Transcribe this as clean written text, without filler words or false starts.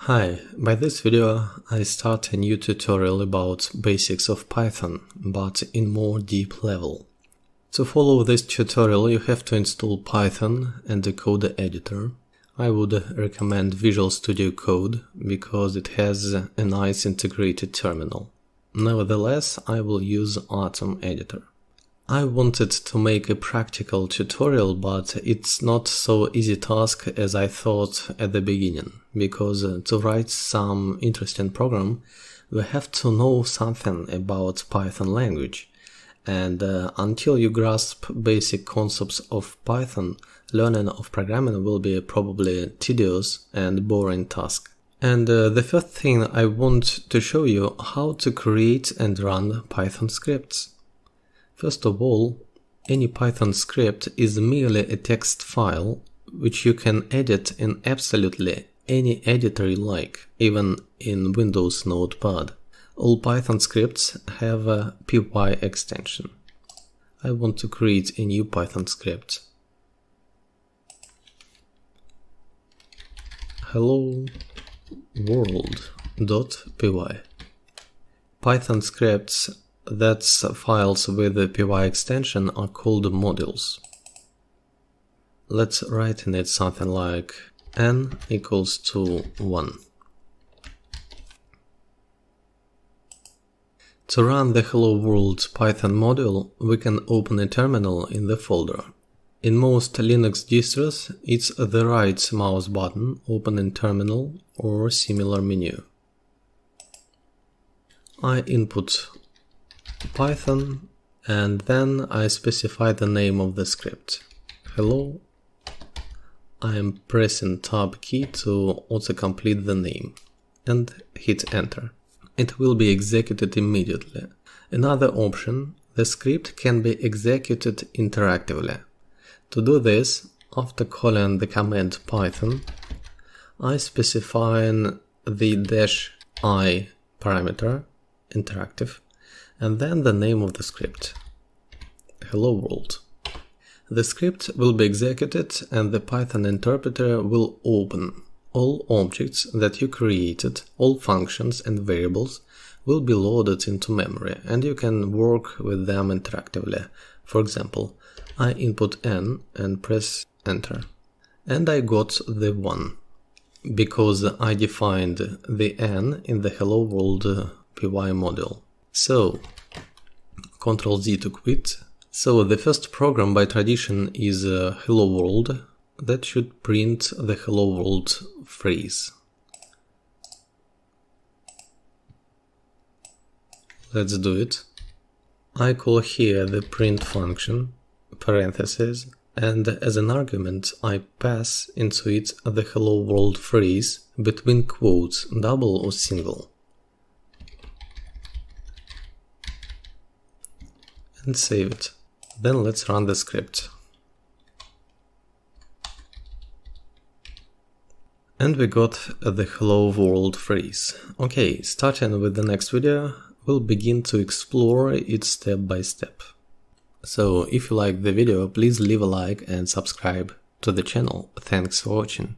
Hi, by this video I start a new tutorial about basics of Python, but in more deep level. To follow this tutorial you have to install Python and the code editor. I would recommend Visual Studio Code because it has a nice integrated terminal. Nevertheless, I will use Atom editor. I wanted to make a practical tutorial, but it's not so easy task as I thought at the beginning, because to write some interesting program we have to know something about Python language, and until you grasp basic concepts of Python, learning of programming will be probably tedious and boring task. And the first thing I want to show you how to create and run Python scripts. First of all, any Python script is merely a text file which you can edit in absolutely any editor you like, even in Windows Notepad. All Python scripts have a py extension. I want to create a new Python script. Hello world.py. Python scripts that's files with the py extension are called modules. Let's write in it something like n equals to 1. To run the Hello World Python module, we can open a terminal in the folder. In most Linux distros, it's the right mouse button, open in terminal or similar menu. I input Python and then I specify the name of the script. Hello. I am pressing Tab key to autocomplete the name and hit enter. It will be executed immediately. Another option, the script can be executed interactively. To do this, after calling the command Python, I specify the -i parameter, interactive, and then the name of the script, Hello World. The script will be executed and the Python interpreter will open. All objects that you created, all functions and variables will be loaded into memory and you can work with them interactively. For example, I input n and press enter. And I got the 1, because I defined the n in the Hello World py module. So, Ctrl Z to quit. So the first program by tradition is Hello World that should print the Hello World phrase. Let's do it. I call here the print function, parentheses, and as an argument I pass into it the Hello World phrase between quotes, double or single. And save it. Then let's run the script. And we got the Hello World phrase. Okay, starting with the next video, we'll begin to explore it step by step. So if you like the video, please leave a like and subscribe to the channel. Thanks for watching.